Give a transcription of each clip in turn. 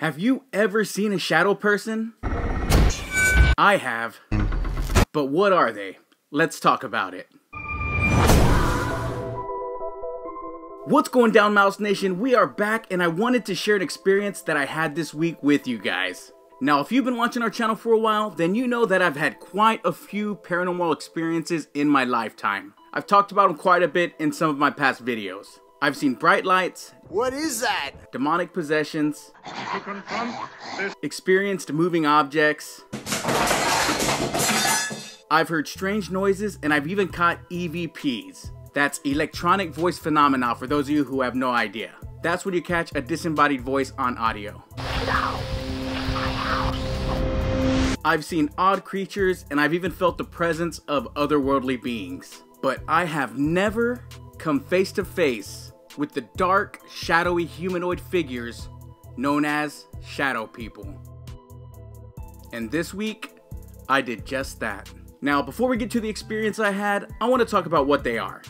Have you ever seen a shadow person? I have. But what are they? Let's talk about it. What's going down, Mouse Nation? We are back, and I wanted to share an experience that I had this week with you guys. Now, if you've been watching our channel for a while, then you know that I've had quite a few paranormal experiences in my lifetime. I've talked about them quite a bit in some of my past videos. I've seen bright lights. What is that? Demonic possessions. Experienced moving objects. I've heard strange noises, and I've even caught EVPs. That's electronic voice phenomena for those of you who have no idea. That's when you catch a disembodied voice on audio. I've seen odd creatures, and I've even felt the presence of otherworldly beings. But I have never come face to face with the dark, shadowy humanoid figures known as shadow people. And this week, I did just that. Now, before we get to the experience I had, I want to talk about what they are.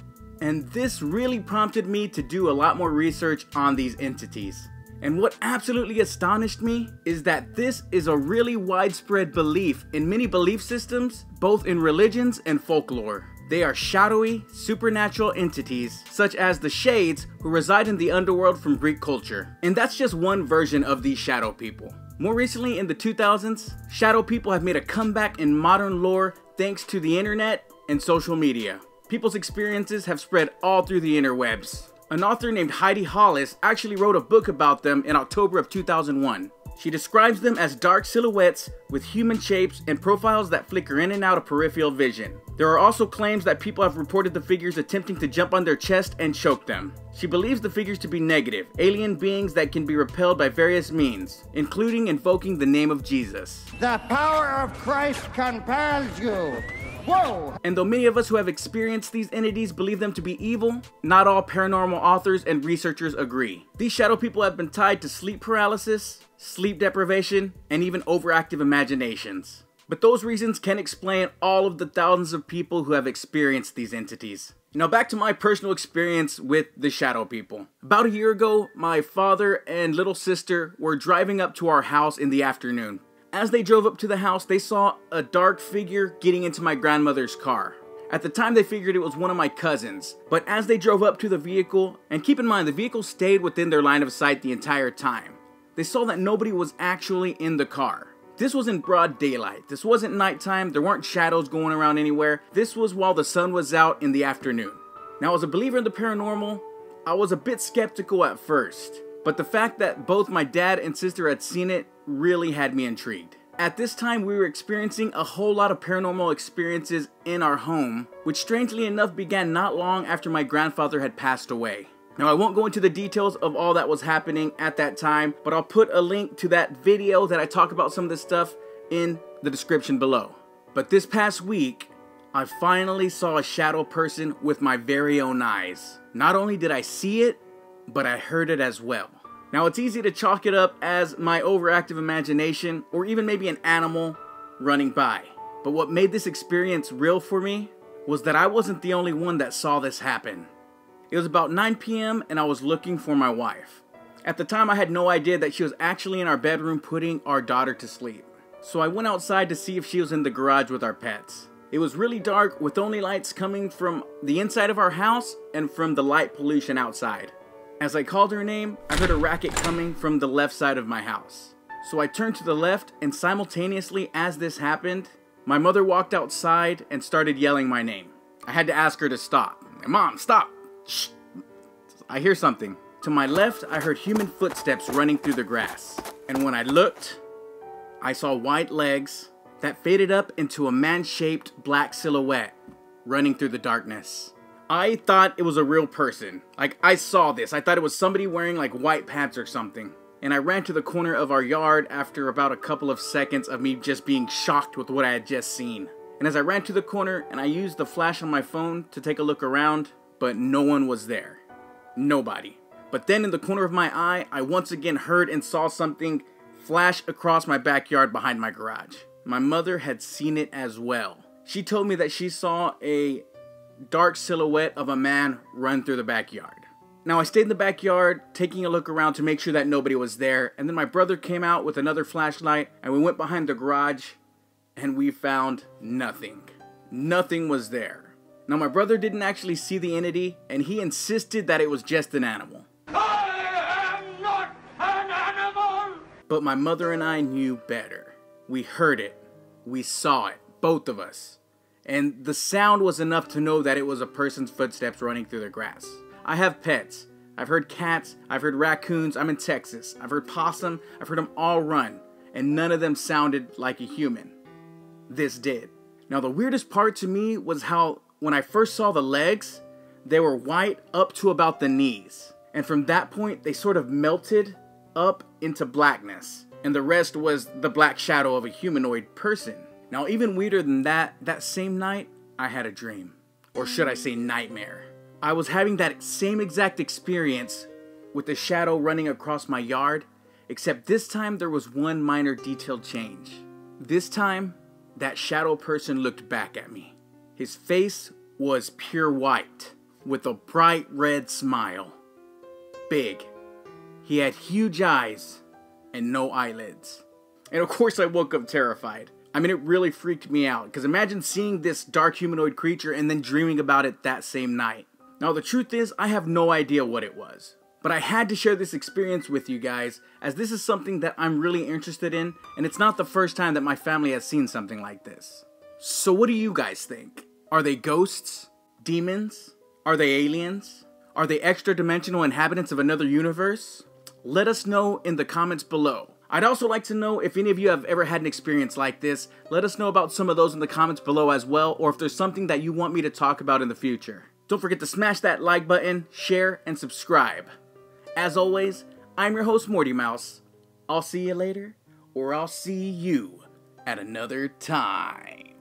And this really prompted me to do a lot more research on these entities. And what absolutely astonished me is that this is a really widespread belief in many belief systems, both in religions and folklore. They are shadowy, supernatural entities, such as the Shades, who reside in the underworld from Greek culture. And that's just one version of these shadow people. More recently, in the 2000s, shadow people have made a comeback in modern lore thanks to the internet and social media. People's experiences have spread all through the interwebs. An author named Heidi Hollis actually wrote a book about them in October of 2001. She describes them as dark silhouettes with human shapes and profiles that flicker in and out of peripheral vision. There are also claims that people have reported the figures attempting to jump on their chest and choke them. She believes the figures to be negative, alien beings that can be repelled by various means, including invoking the name of Jesus. The power of Christ compels you. Whoa! And though many of us who have experienced these entities believe them to be evil, not all paranormal authors and researchers agree. These shadow people have been tied to sleep paralysis, sleep deprivation, and even overactive imaginations. But those reasons can explain all of the thousands of people who have experienced these entities. Now back to my personal experience with the shadow people. About a year ago, my father and little sister were driving up to our house in the afternoon. As they drove up to the house, they saw a dark figure getting into my grandmother's car. At the time, they figured it was one of my cousins, but as they drove up to the vehicle, and keep in mind, the vehicle stayed within their line of sight the entire time, they saw that nobody was actually in the car. This was in broad daylight. This wasn't nighttime. There weren't shadows going around anywhere. This was while the sun was out in the afternoon. Now, as a believer in the paranormal, I was a bit skeptical at first, but the fact that both my dad and sister had seen it really had me intrigued. At this time, we were experiencing a whole lot of paranormal experiences in our home, which strangely enough began not long after my grandfather had passed away. Now, I won't go into the details of all that was happening at that time, but I'll put a link to that video that I talk about some of this stuff in the description below. But this past week, I finally saw a shadow person with my very own eyes. Not only did I see it, but I heard it as well. Now, it's easy to chalk it up as my overactive imagination or even maybe an animal running by. But what made this experience real for me was that I wasn't the only one that saw this happen. It was about 9 p.m. and I was looking for my wife. At the time, I had no idea that she was actually in our bedroom putting our daughter to sleep. So I went outside to see if she was in the garage with our pets. It was really dark with only lights coming from the inside of our house and from the light pollution outside. As I called her name, I heard a racket coming from the left side of my house. So I turned to the left, and simultaneously as this happened, my mother walked outside and started yelling my name. I had to ask her to stop. Mom, stop! Shh! I hear something. To my left, I heard human footsteps running through the grass. And when I looked, I saw white legs that faded up into a man-shaped black silhouette running through the darkness. I thought it was a real person. Like, I saw this. I thought it was somebody wearing like white pants or something. And I ran to the corner of our yard after about a couple of seconds of me just being shocked with what I had just seen. And as I ran to the corner and I used the flash on my phone to take a look around, but no one was there. Nobody. But then in the corner of my eye, I once again heard and saw something flash across my backyard behind my garage. My mother had seen it as well. She told me that she saw a dark silhouette of a man run through the backyard. Now I stayed in the backyard, taking a look around to make sure that nobody was there, and then my brother came out with another flashlight, and we went behind the garage, and we found nothing. Nothing was there. Now my brother didn't actually see the entity, and he insisted that it was just an animal. I am not an animal! But my mother and I knew better. We heard it. We saw it. Both of us. And the sound was enough to know that it was a person's footsteps running through the grass. I have pets. I've heard cats. I've heard raccoons. I'm in Texas. I've heard possum. I've heard them all run. And none of them sounded like a human. This did. Now the weirdest part to me was how when I first saw the legs, they were white up to about the knees. And from that point, they sort of melted up into blackness. And the rest was the black shadow of a humanoid person. Now even weirder than that, that same night, I had a dream. Or should I say nightmare. I was having that same exact experience with the shadow running across my yard, except this time there was one minor detail change. This time, that shadow person looked back at me. His face was pure white, with a bright red smile. Big. He had huge eyes and no eyelids. And of course I woke up terrified. I mean, it really freaked me out, because imagine seeing this dark humanoid creature and then dreaming about it that same night. Now the truth is, I have no idea what it was. But I had to share this experience with you guys, as this is something that I'm really interested in, and it's not the first time that my family has seen something like this. So what do you guys think? Are they ghosts? Demons? Are they aliens? Are they extra-dimensional inhabitants of another universe? Let us know in the comments below. I'd also like to know if any of you have ever had an experience like this. Let us know about some of those in the comments below as well, or if there's something that you want me to talk about in the future. Don't forget to smash that like button, share, and subscribe. As always, I'm your host, Morty Mouse. I'll see you later, or I'll see you at another time.